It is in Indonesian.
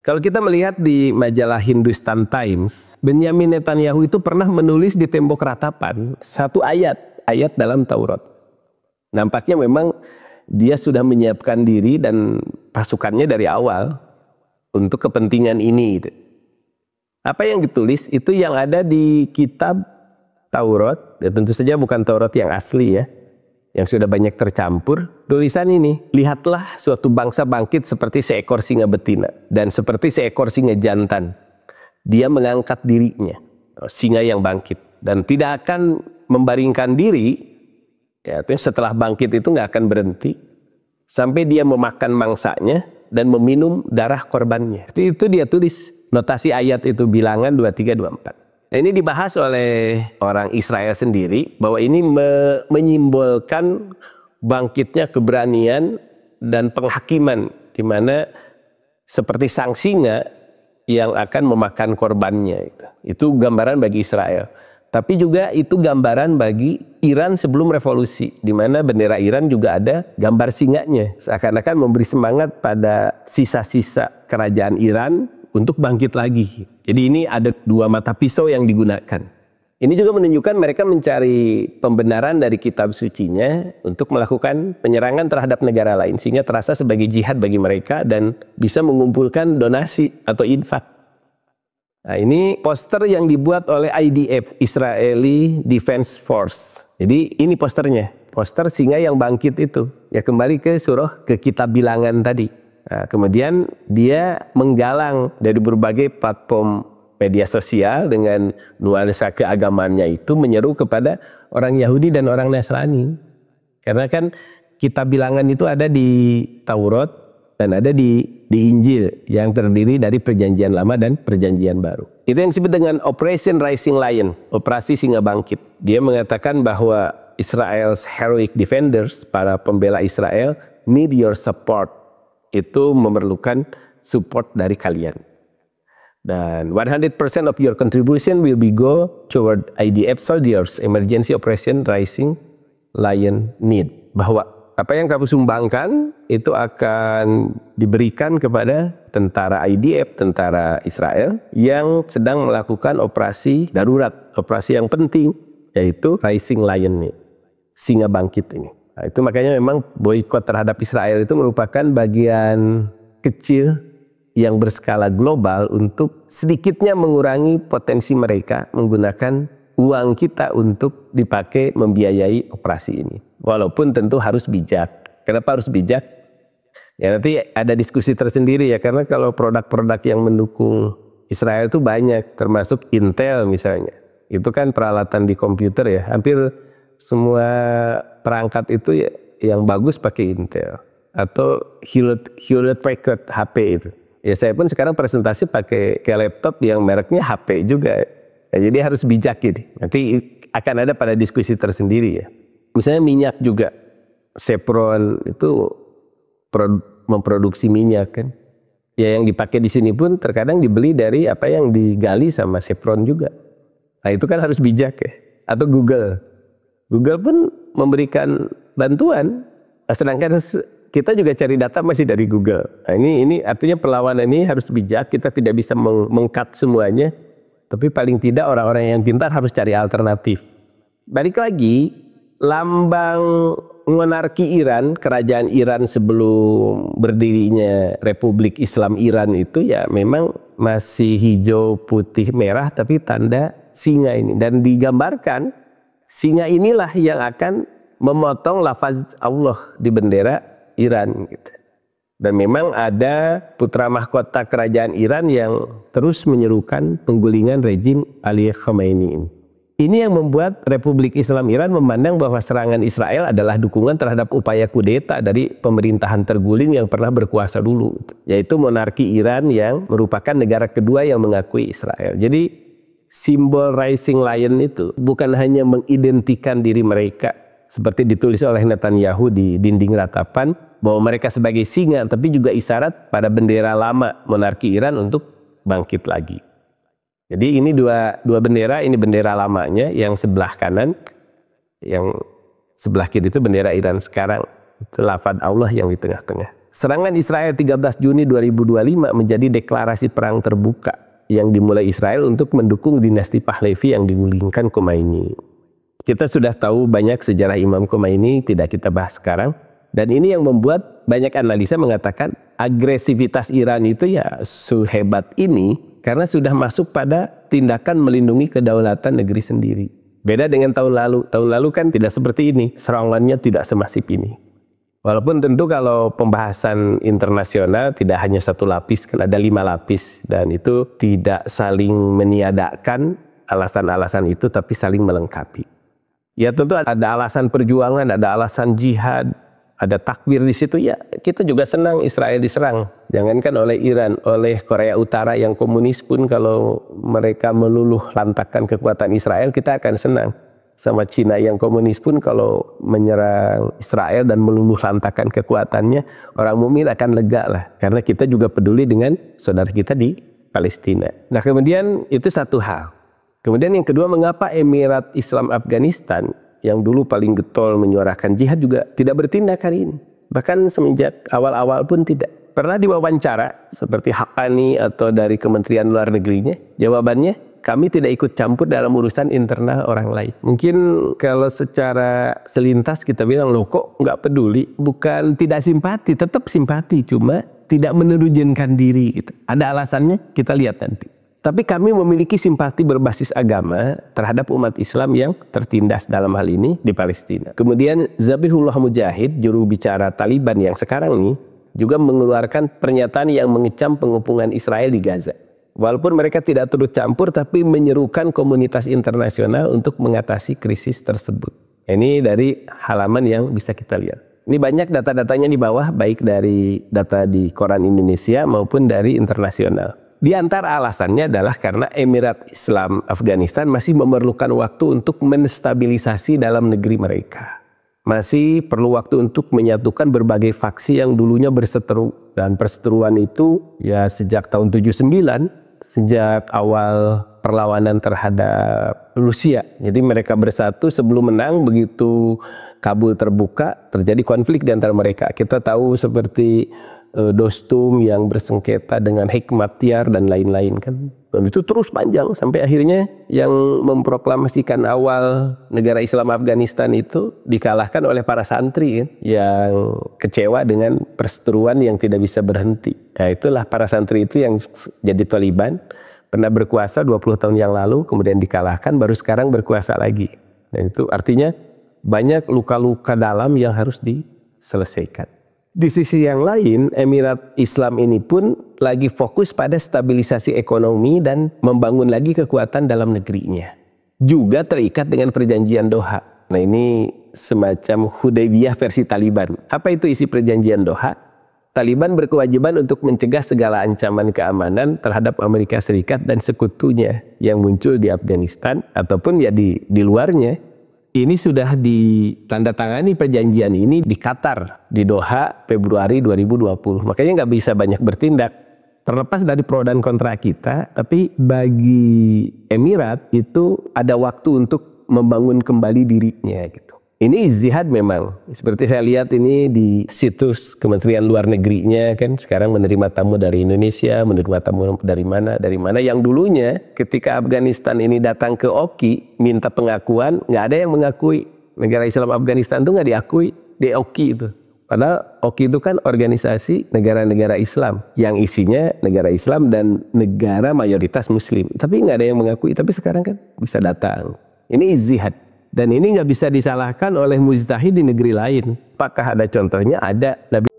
Kalau kita melihat di majalah Hindustan Times, Benyamin Netanyahu itu pernah menulis di tembok ratapan satu ayat dalam Taurat. Nampaknya memang dia sudah menyiapkan diri dan pasukannya dari awal untuk kepentingan ini. Apa yang ditulis itu yang ada di kitab Taurat, ya tentu saja bukan Taurat yang asli ya, yang sudah banyak tercampur. Tulisan ini, lihatlah suatu bangsa bangkit seperti seekor singa betina dan seperti seekor singa jantan. Dia mengangkat dirinya, singa yang bangkit, dan tidak akan membaringkan diri. Ya, setelah bangkit itu nggak akan berhenti sampai dia memakan mangsanya dan meminum darah korbannya. Itu dia tulis notasi ayat itu, Bilangan 23-24. Nah, ini dibahas oleh orang Israel sendiri bahwa ini menyimbolkan bangkitnya keberanian dan penghakiman, di mana seperti sang singa yang akan memakan korbannya. Itu gambaran bagi Israel. Tapi juga itu gambaran bagi Iran sebelum revolusi, di mana bendera Iran juga ada gambar singanya, seakan-akan memberi semangat pada sisa-sisa kerajaan Iran untuk bangkit lagi. Jadi ini ada dua mata pisau yang digunakan. Ini juga menunjukkan mereka mencari pembenaran dari kitab sucinya untuk melakukan penyerangan terhadap negara lain, sehingga terasa sebagai jihad bagi mereka dan bisa mengumpulkan donasi atau infak. Nah, ini poster yang dibuat oleh IDF, Israeli Defense Force. Jadi ini posternya, poster singa yang bangkit itu. Ya, kembali ke kitab Bilangan tadi. Nah, kemudian dia menggalang dari berbagai platform media sosial dengan nuansa keagamannya itu, menyeru kepada orang Yahudi dan orang Nasrani. Karena kan kitab Bilangan itu ada di Taurat dan ada di Injil yang terdiri dari Perjanjian Lama dan Perjanjian Baru. Itu yang disebut dengan Operation Rising Lion, operasi singa bangkit. Dia mengatakan bahwa Israel's heroic defenders, para pembela Israel, need your support. Itu memerlukan support dari kalian. Dan 100% of your contribution will be go toward IDF soldiers emergency operation Rising Lion need. Bahwa apa yang kamu sumbangkan itu akan diberikan kepada tentara IDF, tentara Israel yang sedang melakukan operasi darurat, operasi yang penting, yaitu Rising Lion need, singa bangkit ini. Nah, itu makanya memang boikot terhadap Israel itu merupakan bagian kecil yang berskala global untuk sedikitnya mengurangi potensi mereka menggunakan uang kita untuk dipakai membiayai operasi ini. Walaupun tentu harus bijak. Kenapa harus bijak? Ya, nanti ada diskusi tersendiri ya, karena kalau produk-produk yang mendukung Israel itu banyak, termasuk Intel misalnya. Itu kan peralatan di komputer ya, hampir semua perangkat itu ya, yang bagus pakai Intel atau Hewlett Packard HP itu. Ya, saya pun sekarang presentasi pakai laptop yang mereknya HP juga. Ya, jadi harus bijak ini. Nanti akan ada pada diskusi tersendiri ya. Misalnya minyak juga, Chevron itu memproduksi minyak kan. Ya, yang dipakai di sini pun terkadang dibeli dari apa yang digali sama Chevron juga. Nah, itu kan harus bijak ya. Atau Google pun memberikan bantuan, sedangkan kita juga cari data masih dari Google. Nah, ini artinya perlawanan ini harus bijak. Kita tidak bisa meng-cut semuanya, tapi paling tidak orang-orang yang pintar harus cari alternatif. Balik lagi, lambang monarki Iran, kerajaan Iran sebelum berdirinya Republik Islam Iran itu ya memang masih hijau, putih, merah, tapi tanda singa ini. Dan digambarkan singa inilah yang akan memotong lafaz Allah di bendera Iran gitu. Dan memang ada putra mahkota kerajaan Iran yang terus menyerukan penggulingan rejim Ali Khamenei ini. Ini yang membuat Republik Islam Iran memandang bahwa serangan Israel adalah dukungan terhadap upaya kudeta dari pemerintahan terguling yang pernah berkuasa dulu, yaitu monarki Iran yang merupakan negara kedua yang mengakui Israel. Jadi simbol Rising Lion itu bukan hanya mengidentikan diri mereka seperti ditulis oleh Netanyahu di dinding ratapan bahwa mereka sebagai singa, tapi juga isyarat pada bendera lama monarki Iran untuk bangkit lagi. Jadi ini dua bendera, ini bendera lamanya yang sebelah kanan, yang sebelah kiri itu bendera Iran sekarang. Itu lafaz Allah yang di tengah-tengah. Serangan Israel 13 Juni 2025 menjadi deklarasi perang terbuka yang dimulai Israel untuk mendukung dinasti Pahlavi yang digulingkan Khomeini. Kita sudah tahu banyak sejarah Imam Khomeini, tidak kita bahas sekarang. Dan ini yang membuat banyak analisa mengatakan agresivitas Iran itu ya sehebat ini karena sudah masuk pada tindakan melindungi kedaulatan negeri sendiri. Beda dengan tahun lalu. Tahun lalu kan tidak seperti ini, serangannya tidak semasif ini. Walaupun tentu kalau pembahasan internasional tidak hanya satu lapis, kan ada 5 lapis. Dan itu tidak saling meniadakan alasan-alasan itu, tapi saling melengkapi. Ya tentu ada alasan perjuangan, ada alasan jihad, ada takbir di situ. Ya kita juga senang Israel diserang. Jangankan oleh Iran, oleh Korea Utara yang komunis pun kalau mereka meluluh lantakkan kekuatan Israel, kita akan senang. Sama Cina yang komunis pun kalau menyerang Israel dan meluluh lantakkan kekuatannya, orang mukmin akan lega lah. Karena kita juga peduli dengan saudara kita di Palestina. Nah kemudian itu satu hal. Kemudian yang kedua, mengapa Emirat Islam Afghanistan yang dulu paling getol menyuarakan jihad juga tidak bertindak hari ini? Bahkan semenjak awal-awal pun tidak. Pernah diwawancara seperti Haqqani atau dari Kementerian Luar Negerinya, jawabannya, kami tidak ikut campur dalam urusan internal orang lain. Mungkin kalau secara selintas kita bilang, loh kok nggak peduli? Bukan tidak simpati, tetap simpati, cuma tidak menerjunkan diri gitu. Ada alasannya, kita lihat nanti. Tapi kami memiliki simpati berbasis agama terhadap umat Islam yang tertindas dalam hal ini di Palestina. Kemudian Zabihullah Mujahid, juru bicara Taliban yang sekarang ini, juga mengeluarkan pernyataan yang mengecam pengepungan Israel di Gaza. Walaupun mereka tidak turut campur, tapi menyerukan komunitas internasional untuk mengatasi krisis tersebut. Ini dari halaman yang bisa kita lihat. Ini banyak data-datanya di bawah, baik dari data di Koran Indonesia maupun dari internasional. Di antara alasannya adalah karena Emirat Islam Afghanistan masih memerlukan waktu untuk menstabilisasi dalam negeri mereka. Masih perlu waktu untuk menyatukan berbagai faksi yang dulunya berseteru. Dan perseteruan itu ya sejak tahun 79. Sejak awal perlawanan terhadap Rusia. Jadi mereka bersatu sebelum menang, begitu Kabul terbuka, terjadi konflik di antara mereka. Kita tahu seperti Dostum yang bersengketa dengan Hekmatyar dan lain-lain kan. Dan itu terus panjang sampai akhirnya yang memproklamasikan awal negara Islam Afghanistan itu dikalahkan oleh para santri kan, yang kecewa dengan perseteruan yang tidak bisa berhenti. Nah, itulah para santri itu yang jadi Taliban, pernah berkuasa 20 tahun yang lalu, kemudian dikalahkan, baru sekarang berkuasa lagi. Dan itu artinya banyak luka-luka dalam yang harus diselesaikan. Di sisi yang lain, Emirat Islam ini pun lagi fokus pada stabilisasi ekonomi dan membangun lagi kekuatan dalam negerinya. Juga terikat dengan perjanjian Doha. Nah ini semacam Hudaybiyah versi Taliban. Apa itu isi perjanjian Doha? Taliban berkewajiban untuk mencegah segala ancaman keamanan terhadap Amerika Serikat dan sekutunya yang muncul di Afghanistan ataupun ya di luarnya. Ini sudah ditandatangani perjanjian ini di Qatar, di Doha, Februari 2020. Makanya nggak bisa banyak bertindak. Terlepas dari pro dan kontra kita, tapi bagi Emirat itu ada waktu untuk membangun kembali dirinya gitu. Ini ijtihad memang. Seperti saya lihat ini di situs Kementerian Luar Negerinya kan sekarang menerima tamu dari Indonesia, menerima tamu dari mana, yang dulunya ketika Afghanistan ini datang ke OKI minta pengakuan, nggak ada yang mengakui. Negara Islam Afghanistan itu nggak diakui di OKI itu. Padahal OKI itu kan organisasi negara-negara Islam yang isinya negara Islam dan negara mayoritas Muslim. Tapi nggak ada yang mengakui. Tapi sekarang kan bisa datang. Ini ijtihad. Dan ini nggak bisa disalahkan oleh mujtahid di negeri lain. Apakah ada contohnya? Ada. Nabi